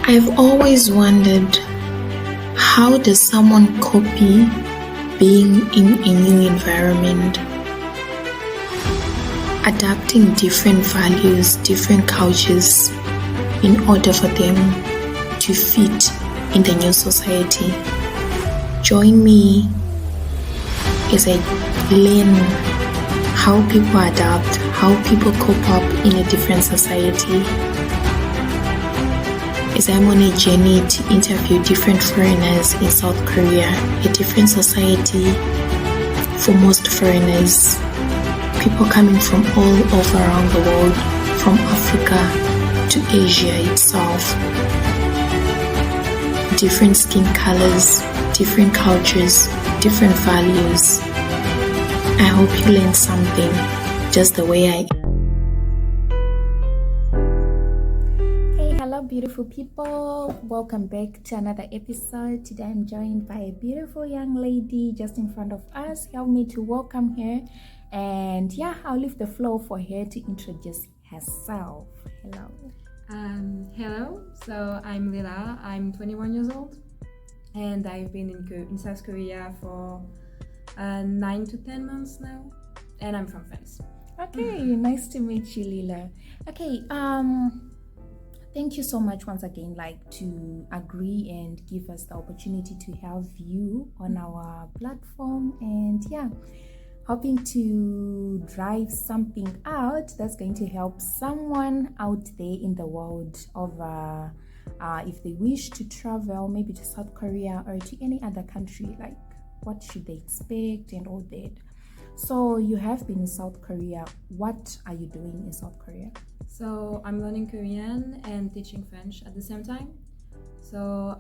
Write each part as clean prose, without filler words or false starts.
I've always wondered, how does someone copy being in a new environment, adapting different values, different cultures in order for them to fit in the new society? Join me as I learn how people adapt, how people cope up in a different society, as I'm on a journey to interview different foreigners in South Korea, a different society for most foreigners, people coming from all over around the world, from Africa to Asia itself. Different skin colors, different cultures, different values. I hope you learned something just the way I am. Hello beautiful people, welcome back to another episode. Today I'm joined by a beautiful young lady just in front of us. Help me to welcome her, and I'll leave the floor for her to introduce herself. Hello. Hello, so I'm Lila. I'm 21 years old and I've been in South Korea for 9 to 10 months now, and I'm from France. Okay, nice to meet you, Lila. Okay, thank you so much once again, to agree and give us the opportunity to have you on our platform, and hoping to drive something out that's going to help someone out there in the world of if they wish to travel maybe to South Korea or to any other country, like what should they expect and all that. So you have been in South Korea. What are you doing in South Korea? So I'm learning Korean and teaching French at the same time. So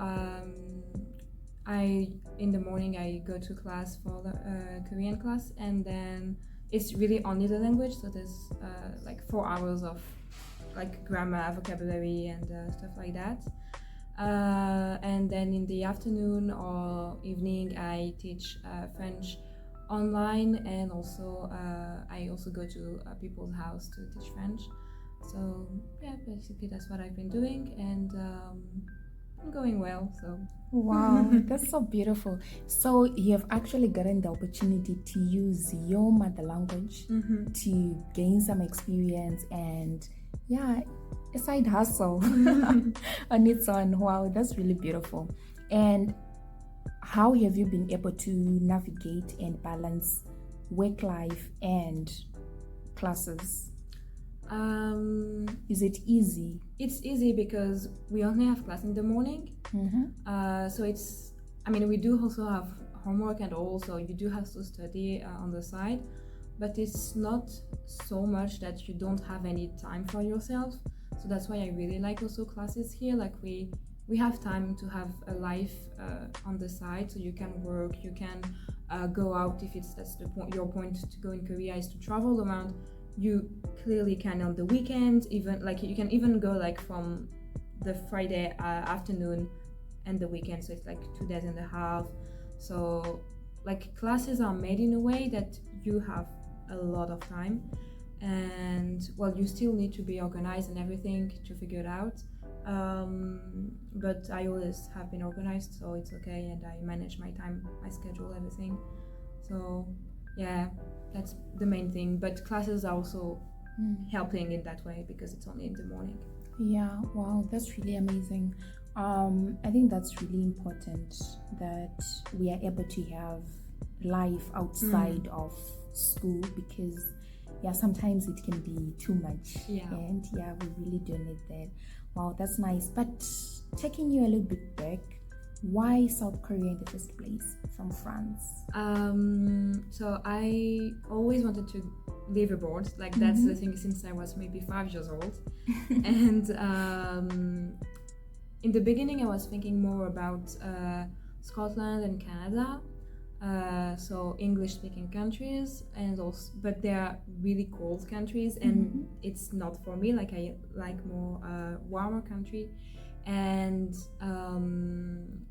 in the morning I go to class for the Korean class, and then it's really only the language. So there's 4 hours of grammar, vocabulary, and stuff like that. And then in the afternoon or evening I teach French online, and also I also go to people's house to teach French. So basically that's what I've been doing, and I'm going well. So wow, that's so beautiful. So you have actually gotten the opportunity to use your mother language to gain some experience, and a side hustle on its own. Wow, that's really beautiful. And how have you been able to navigate and balance work life and classes? Is it easy? It's easy because we only have class in the morning. So we do also have homework and all, so you do have to study on the side, but it's not so much that you don't have any time for yourself. So that's why I really like also classes here. We have time to have a life on the side, so you can work, you can go out if that's the point. Your point to go in Korea is to travel around. You clearly can on the weekend, even you can even go from the Friday afternoon and the weekend, so it's 2 days and a half. So classes are made in a way that you have a lot of time, and you still need to be organized and everything to figure it out. But I always have been organized, so it's okay, and I manage my time, my schedule, everything. So that's the main thing. But classes are also helping in that way because it's only in the morning. Yeah, wow, that's really amazing. I think that's really important that we are able to have life outside of school, because sometimes it can be too much, and we really do need that. Wow, that's nice. But taking you a little bit back, why South Korea in the first place from France? So I always wanted to live abroad. That's the thing since I was maybe 5 years old. And in the beginning I was thinking more about Scotland and Canada. So English-speaking countries, but they are really cold countries, and it's not for me. I like more warmer country, and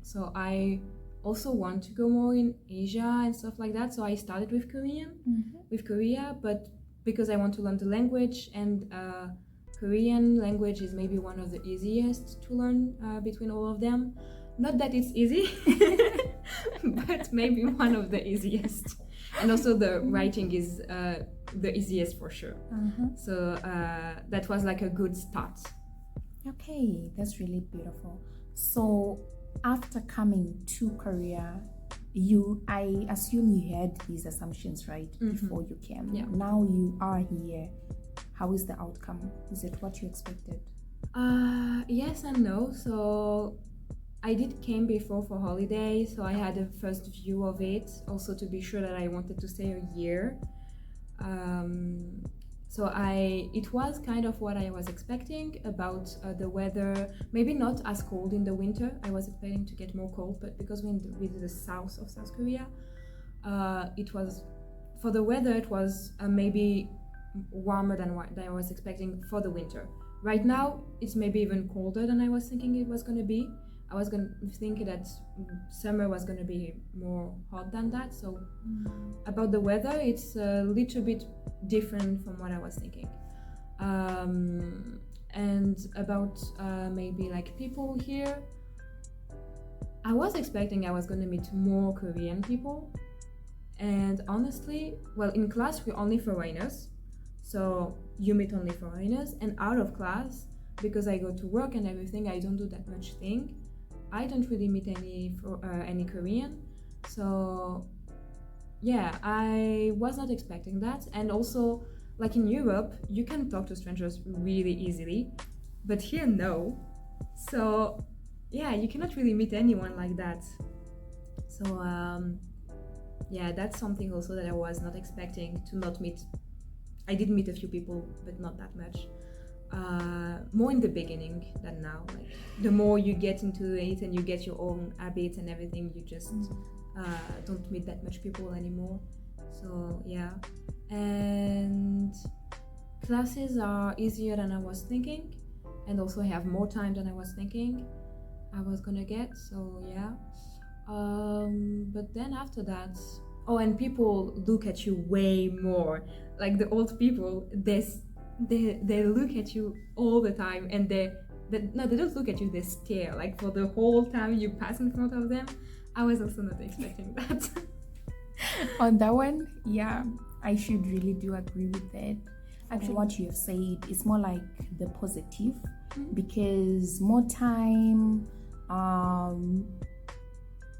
so I also want to go more in Asia and stuff like that. So I started with Korea, but because I want to learn the language and Korean language is maybe one of the easiest to learn between all of them. Not that it's easy, but maybe one of the easiest. And also the writing is the easiest for sure. So that was like a good start. Okay, that's really beautiful. So after coming to Korea, I assume you had these assumptions, right? Before you came. Yeah. Now you are here. How is the outcome? Is it what you expected? Yes and no. So I did came before for holiday, so I had a first view of it, also to be sure that I wanted to stay a year. It was kind of what I was expecting about the weather. Maybe not as cold in the winter. I was expecting to get more cold, but because we're in the south of South Korea, it was, for the weather, it was maybe warmer than what I was expecting for the winter. Right now, it's maybe even colder than I was thinking it was going to be. I was going to think that summer was going to be more hot than that. So about the weather, it's a little bit different from what I was thinking. And about maybe like people here, I was expecting I was going to meet more Korean people. And honestly, well, in class, we're only foreigners. So you meet only foreigners. And out of class, because I go to work and everything, I don't do that much thing. I don't really meet any Korean, so yeah, I was not expecting that. And also, like in Europe, you can talk to strangers really easily, but here no. So yeah, you cannot really meet anyone like that. So yeah, that's something also that I was not expecting to not meet. I did meet a few people, but not that much. More in the beginning than now. Like the more you get into it and you get your own habits and everything, you just don't meet that much people anymore. So yeah, and classes are easier than I was thinking, and also I have more time than I was thinking I was gonna get. So yeah, but then after that, oh, and people look at you way more. Like the old people, they look at you all the time, and they don't look at you, they stare like for the whole time you pass in front of them. I was also not expecting that. On that one, yeah, I should really do agree with that. Actually, what you have said is more like the positive, because more time,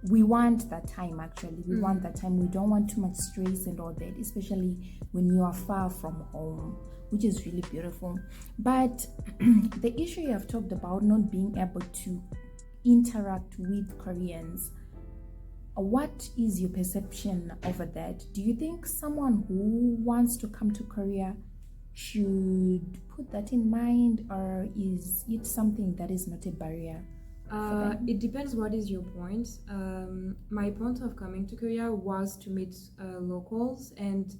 we want that time. Actually, we want that time. We don't want too much stress and all that, especially when you are far from home, which is really beautiful. But the issue you have talked about, not being able to interact with Koreans, what is your perception over that? Do you think someone who wants to come to Korea should put that in mind, or is it something that is not a barrier? It depends what is your point. My point of coming to Korea was to meet locals and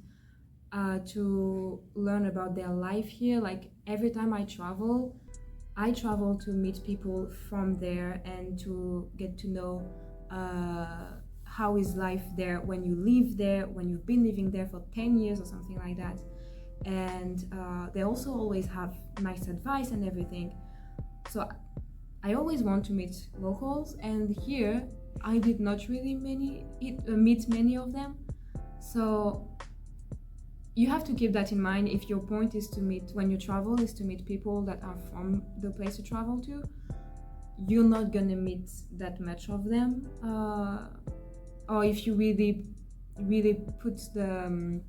to learn about their life here. Like every time I travel to meet people from there and to get to know how is life there when you live there, when you've been living there for 10 years or something like that. And they also always have nice advice and everything. So I always want to meet locals, and here I did not really meet many of them. So you have to keep that in mind. If your point is to meet, when you travel, is to meet people that are from the place you travel to, you're not gonna meet that much of them. Or if you really put the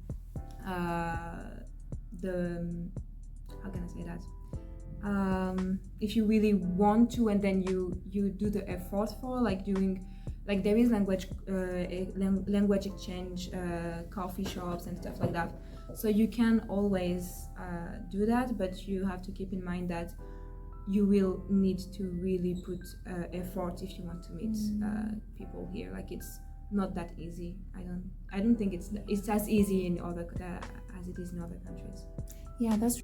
how can I say that? If you really want to, and then you do the effort for, like doing, like there is language exchange, coffee shops and stuff like that. So you can always do that, but you have to keep in mind that you will need to really put effort if you want to meet people here. Like it's not that easy. I don't think it's as easy in other as it is in other countries. Yeah, that's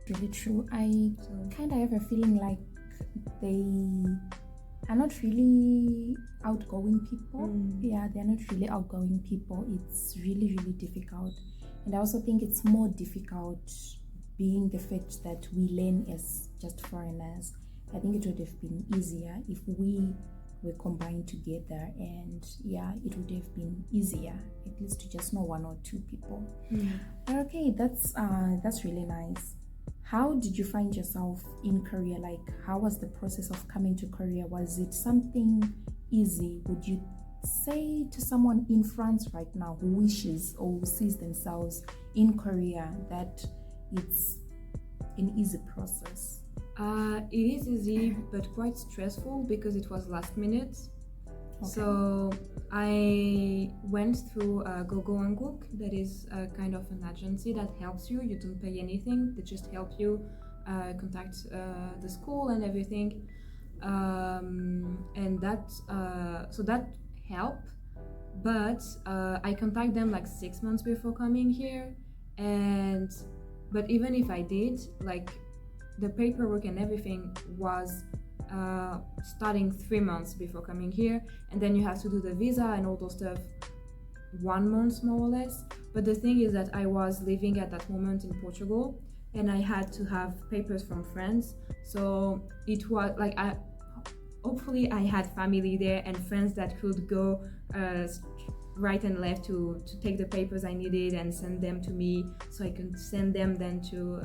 really true. I kind of have a feeling like they are not really outgoing people. Yeah, they're not really outgoing people. It's really, really difficult. And I also think it's more difficult being the fact that we learn as just foreigners. I think it would have been easier if we were combined together, and yeah, it would have been easier at least to just know one or two people. But okay, that's really nice. How did you find yourself in Korea? Like, how was the process of coming to Korea? Was it something easy? Would you say to someone in France right now who wishes or who sees themselves in Korea that it's an easy process? It is easy, but quite stressful because it was last minute. Okay. So I went through Gogo Hanguk, that is a kind of an agency that helps you. You don't pay anything; they just help you contact the school and everything. And that so that helped. But I contacted them like 6 months before coming here, but even if I did, like, the paperwork and everything was starting 3 months before coming here, and then you have to do the visa and all those stuff 1 month more or less. But the thing is that I was living at that moment in Portugal, and I had to have papers from France, so it was like hopefully I had family there and friends that could go right and left to take the papers I needed and send them to me, so I could send them then to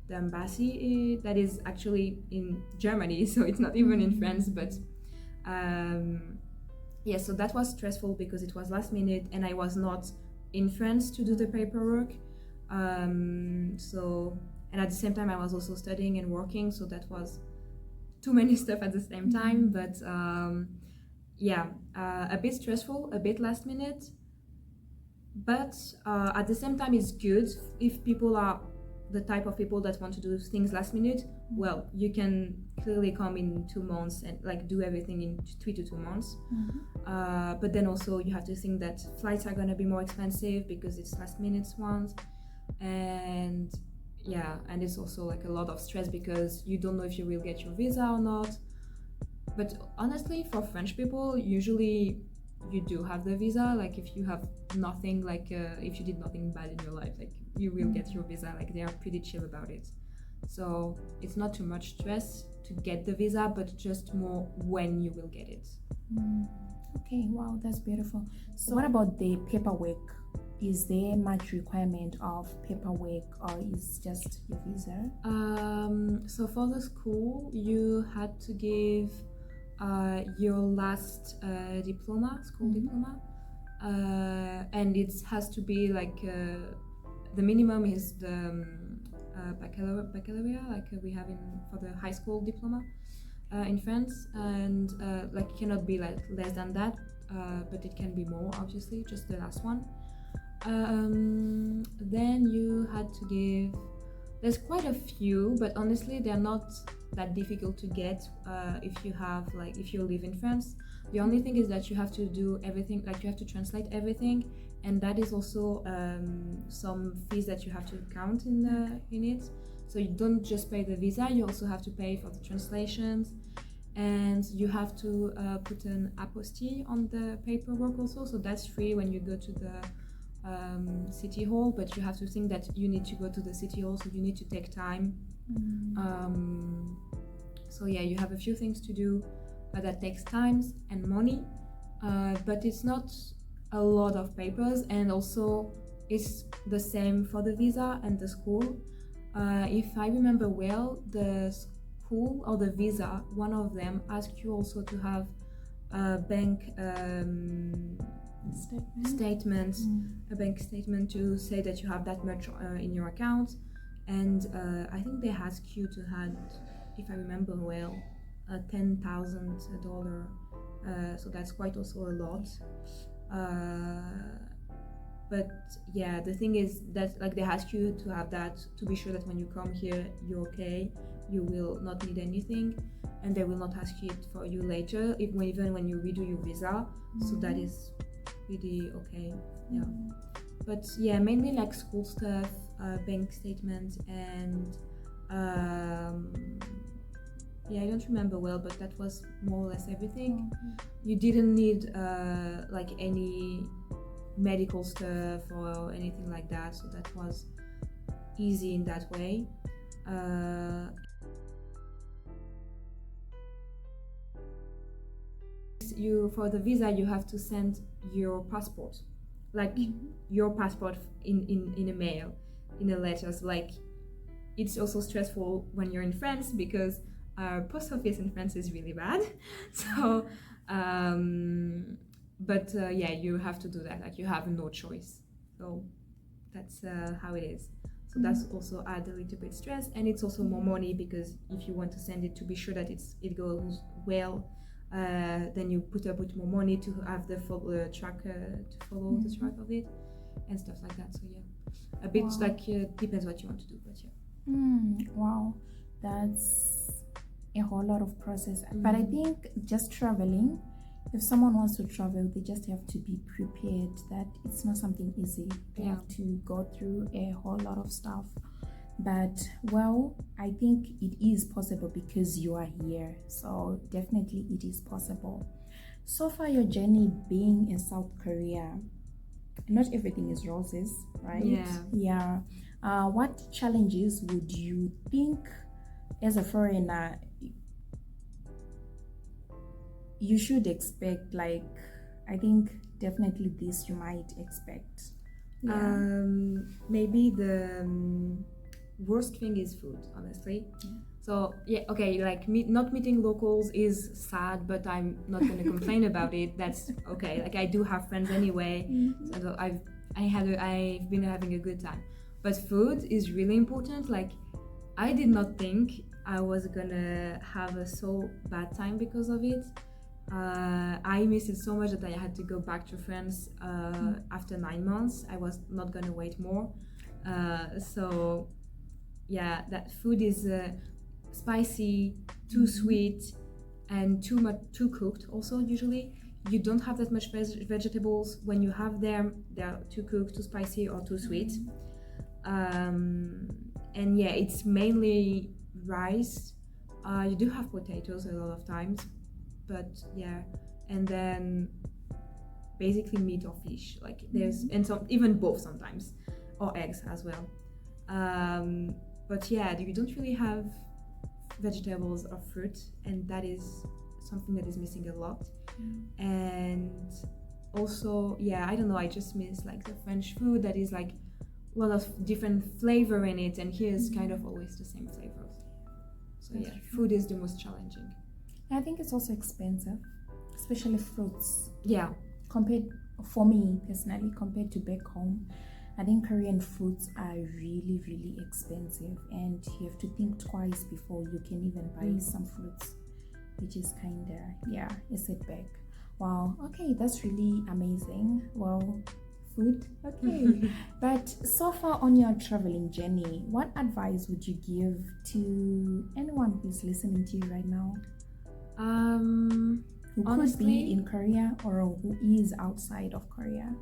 the embassy that is actually in Germany, so it's not even in France. But yeah, so that was stressful because it was last minute and I was not in France to do the paperwork. So, and at the same time I was also studying and working, so that was too many stuff at the same time. But yeah, a bit stressful, a bit last minute, but at the same time it's good if people are the type of people that want to do things last minute. Well, you can clearly come in 2 months and like do everything in 3 to 2 months. But then also you have to think that flights are going to be more expensive because it's last minute ones, and yeah, and it's also like a lot of stress because you don't know if you will get your visa or not. But honestly, for French people, usually you do have the visa. Like if you have nothing, like if you did nothing bad in your life, like you will get your visa. Like they are pretty chill about it. So it's not too much stress to get the visa, but just more when you will get it. Okay, wow, that's beautiful. So what about the paperwork? Is there much requirement of paperwork, or is just your visa? So for the school, you had to give your last diploma, school diploma, and it has to be like the minimum is the baccalaureate, like we have for the high school diploma in France, and like it cannot be like less than that, but it can be more, obviously, just the last one. Then you had to give, there's quite a few, but honestly they're not that difficult to get if you live in France. The only thing is that you have to do everything, like you have to translate everything, and that is also some fees that you have to count in it. So you don't just pay the visa, you also have to pay for the translations, and you have to put an apostille on the paperwork also, so that's free when you go to the city hall, but you have to think that you need to go to the city hall, so you need to take time. So yeah, you have a few things to do that takes time and money, but it's not a lot of papers, and also it's the same for the visa and the school. If I remember well, the school or the visa, one of them asks you also to have a bank statement, a bank statement to say that you have that much in your account, and I think they ask you to have, if I remember well, $10,000, so that's quite also a lot. But yeah, the thing is that like they ask you to have that to be sure that when you come here you're okay, you will not need anything, and they will not ask it for you later, even when you redo your visa. So that is pretty okay. Yeah, but yeah, mainly like school stuff, bank statements, and I don't remember well, but that was more or less everything. You didn't need like any medical stuff or anything like that, so that was easy in that way. You, for the visa, you have to send your passport, like your passport in a mail, in a letter. So like it's also stressful when you're in France because our post office in France is really bad. So yeah, you have to do that, like you have no choice. So that's how it is. So that's also add a little bit stress, and it's also more money because if you want to send it, to be sure that it goes well, then you put a bit more money to have the track to follow the track of it and stuff like that. So yeah, a bit like depends what you want to do, but yeah. Wow, that's a whole lot of process. But I think just traveling, if someone wants to travel, they just have to be prepared that it's not something easy. They have to go through a whole lot of stuff. But well, I think it is possible because you are here. So definitely it is possible. So far, your journey being in South Korea, not everything is roses, right? Yeah. What challenges would you think as a foreigner you should expect? Like, I think definitely this you might expect. Maybe the worst thing is food, honestly. So yeah, okay, like not meeting locals is sad, but I'm not gonna complain about it. That's okay. Like I do have friends anyway, so I've been having a good time. But food is really important. Like I did not think I was gonna have a so bad time because of it. I missed it so much that I had to go back to France after 9 months. I was not gonna wait more. So yeah, that food is spicy, too sweet, and too cooked. Also, usually you don't have that much vegetables. When you have them, they're too cooked, too spicy, or too sweet. And yeah, it's mainly rice. You do have potatoes a lot of times, but yeah, and then basically meat or fish. Like there's and some even both sometimes, or eggs as well. But yeah, you don't really have vegetables or fruit, and that is something that is missing a lot. And also, yeah, I don't know, I just miss like the French food that is like a lot of different flavor in it, and here is kind of always the same flavors. So yeah, food is the most challenging. I think it's also expensive, especially fruits. Yeah. For me personally, compared to back home, I think Korean fruits are really, really expensive, and you have to think twice before you can even buy some fruits, which is kind of, a setback. Wow, okay, that's really amazing. Well, food, okay. But so far on your traveling journey, what advice would you give to anyone who's listening to you right now? Who honestly, could be in Korea or who is outside of Korea?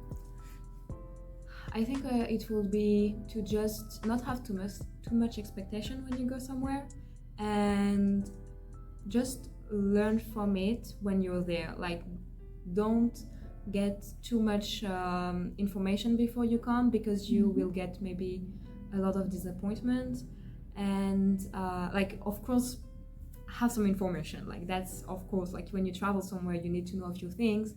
I think it will be to just not have too much expectation when you go somewhere, and just learn from it when you're there. Like, don't get too much information before you come, because you will get maybe a lot of disappointment. And like, of course, have some information. Like, that's of course, like when you travel somewhere, you need to know a few things.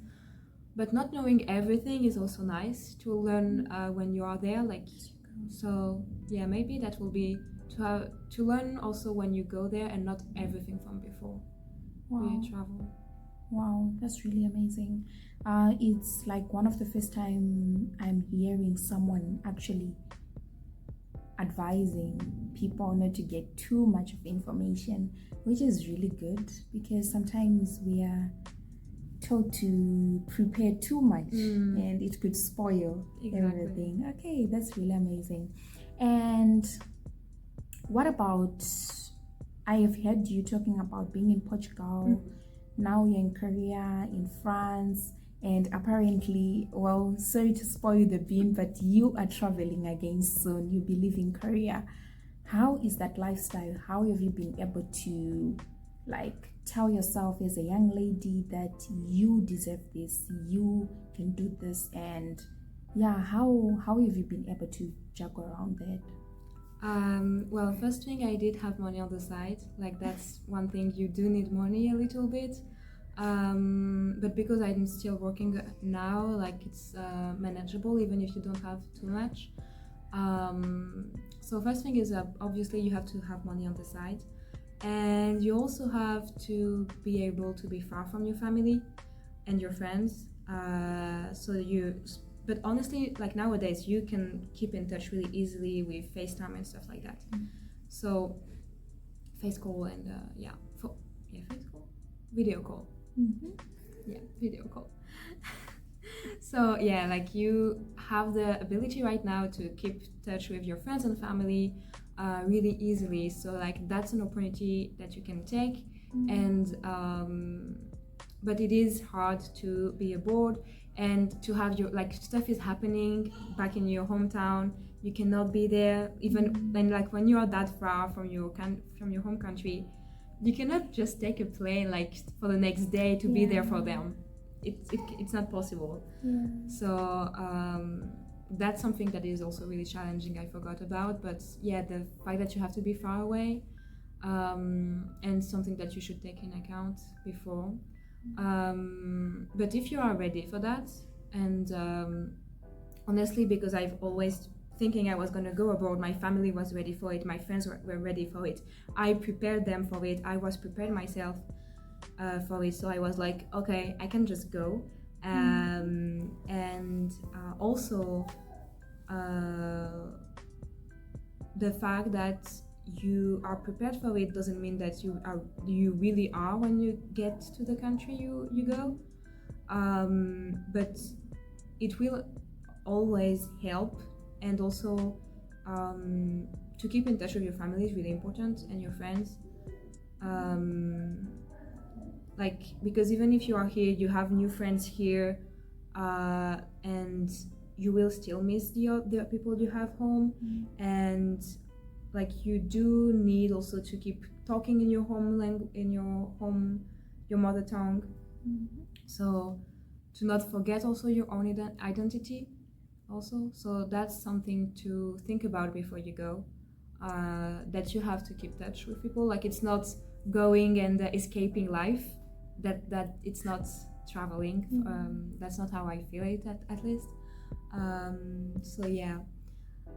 But not knowing everything is also nice to learn when you are there. Like, so yeah, maybe that will be to learn also when you go there, and not everything from before when you travel. Wow, that's really amazing. It's like one of the first time I'm hearing someone actually advising people not to get too much of information, which is really good, because sometimes we are told to prepare too much and it could spoil everything. Okay, that's really amazing. And what about, I have heard you talking about being in Portugal, now you're in Korea, in France, and apparently, well, sorry to spoil the bean, but you are traveling again soon. You'll be leaving Korea. How is that lifestyle? How have you been able to like tell yourself as a young lady that you deserve this, you can do this, and yeah, how have you been able to juggle around that? Well, first thing, I did have money on the side. Like, that's one thing, you do need money a little bit. But because I'm still working now, like, it's manageable even if you don't have too much. So first thing is, obviously you have to have money on the side, and you also have to be able to be far from your family and your friends. But honestly, like nowadays, you can keep in touch really easily with FaceTime and stuff like that. So, face call and face call, video call. Yeah, video call. So yeah, like you have the ability right now to keep touch with your friends and family really easily. So like that's an opportunity that you can take, and but it is hard to be abroad and to have your like stuff is happening back in your hometown. You cannot be there even and like when you are that far from your home country, you cannot just take a plane like for the next day to be there for them. It's not possible. So that's something that is also really challenging. I forgot about, but yeah, the fact that you have to be far away, and something that you should take in account before. But if you are ready for that, and honestly, because I've always thinking I was going to go abroad, my family was ready for it, my friends were ready for it, I prepared them for it, I was prepared myself for it, so I was like, okay, I can just go. And also the fact that you are prepared for it doesn't mean that you really are when you get to the country you go, but it will always help. And also to keep in touch with your family is really important, and your friends, like because even if you are here, you have new friends here, and you will still miss the people you have home. And like you do need also to keep talking in your home your mother tongue. So to not forget also your own identity also. So that's something to think about before you go, that you have to keep touch with people. Like it's not going and escaping life, that it's not traveling. That's not how I feel it at least. So yeah,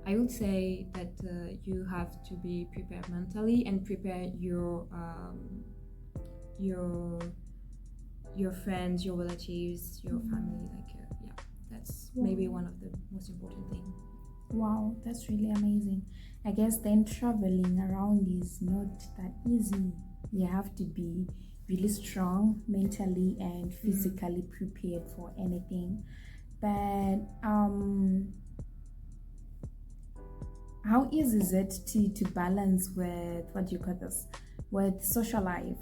I would say that you have to be prepared mentally and prepare your friends, your relatives, your family. Like yeah, that's maybe one of the most important things. Wow, that's really amazing. I guess then traveling around is not that easy. You have to be really strong mentally and physically prepared for anything. But how easy is it to balance with what you call this, with social life?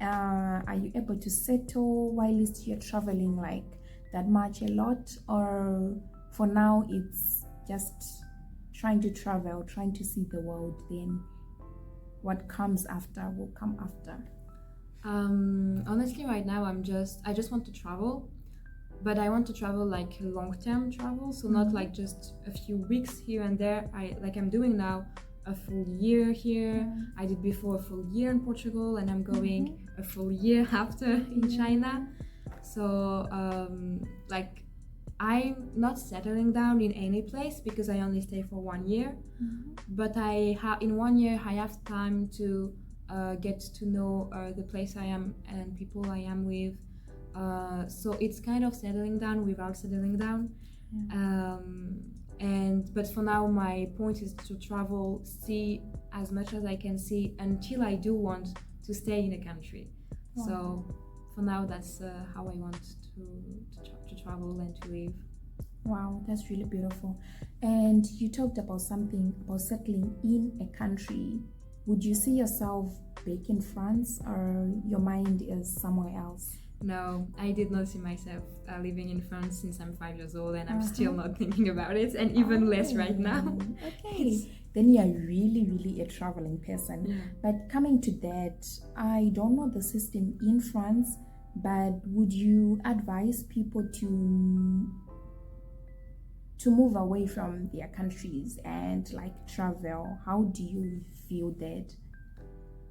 Are you able to settle while you're traveling like that much a lot, or for now it's just trying to travel, trying to see the world, then what comes after will come after? Honestly, right now I just want to travel, but I want to travel like long-term travel, so not like just a few weeks here and there. I'm doing now a full year here. I did before a full year in Portugal, and I'm going a full year after in China. So like I'm not settling down in any place because I only stay for 1 year, but in 1 year I have time to get to know the place I am and people I am with. So it's kind of settling down without settling down. But for now my point is to travel, see as much as I can see until I do want to stay in a country. So for now that's how I want to travel and to live. Wow, that's really beautiful. And you talked about something about settling in a country. Would you see yourself back in France, or your mind is somewhere else? No, I did not see myself living in France since I'm 5 years old, and I'm still not thinking about it, and even less right now. Okay, then you're really a traveling person. Yeah. But coming to that, I don't know the system in France, but would you advise people to move away from their countries and like travel? How do you feel that?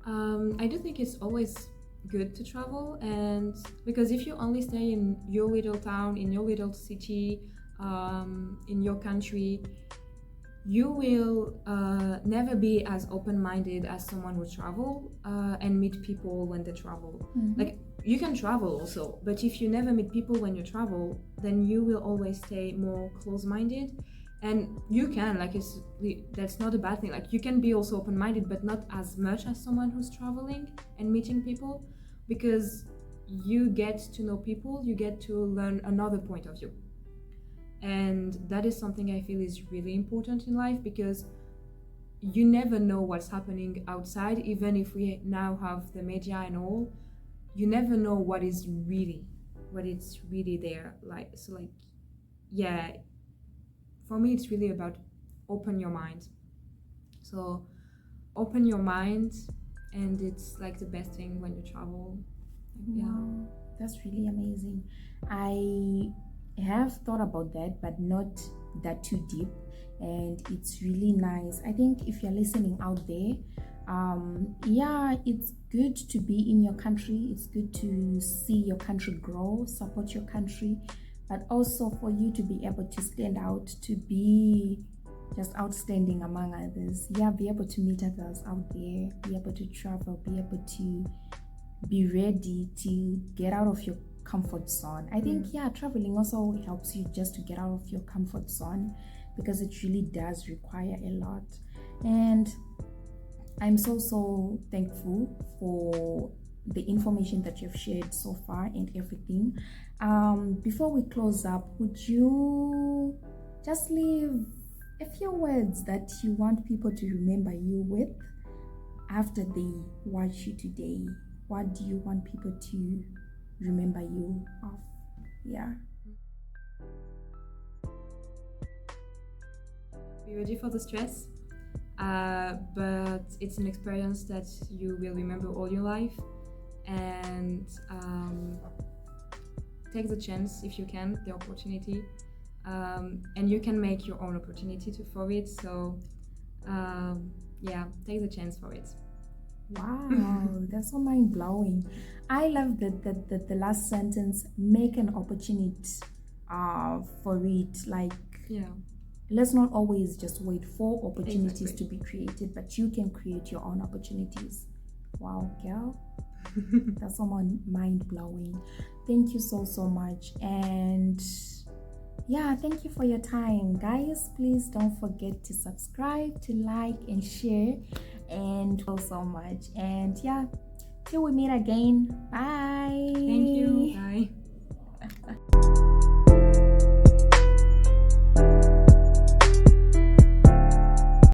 I do think it's always good to travel, and because if you only stay in your little town, in your little city, in your country, you will never be as open-minded as someone who travel and meet people when they travel. Like, you can travel also, but if you never meet people when you travel, then you will always stay more close-minded. And you can, like, that's not a bad thing. Like, you can be also open-minded, but not as much as someone who's traveling and meeting people, because you get to know people, you get to learn another point of view. And that is something I feel is really important in life, because you never know what's happening outside. Even if we now have the media and all, you never know what it's really there. Like, so, like, yeah, for me it's really about open your mind. So open your mind, and it's like the best thing when you travel. Yeah. Wow, that's really amazing. I have thought about that, but not that too deep, and it's really nice. I think if you're listening out there, yeah, it's good to be in your country. It's good to see your country grow, support your country, but also for you to be able to stand out, to be just outstanding among others. Yeah, be able to meet others out there, be able to travel, be able to be ready to get out of your comfort zone. I think, yeah, traveling also helps you just to get out of your comfort zone, because it really does require a lot. And I'm so thankful for the information that you've shared so far and everything. Before we close up, would you just leave a few words that you want people to remember you with after they watch you today? What do you want people to remember you of? Yeah. Be ready for the stress, but it's an experience that you will remember all your life. And take the chance if you can, the opportunity, and you can make your own opportunity for it. So yeah, take the chance for it. Wow, that's so mind-blowing. I love the last sentence, make an opportunity for it. Like, Yeah, let's not always just wait for opportunities Exactly. to be created, but you can create your own opportunities. Wow, girl, that's so mind-blowing. Thank you so much. And yeah, thank you for your time, guys. Please don't forget to subscribe, to like and share, and so much. And yeah, till we meet again, bye.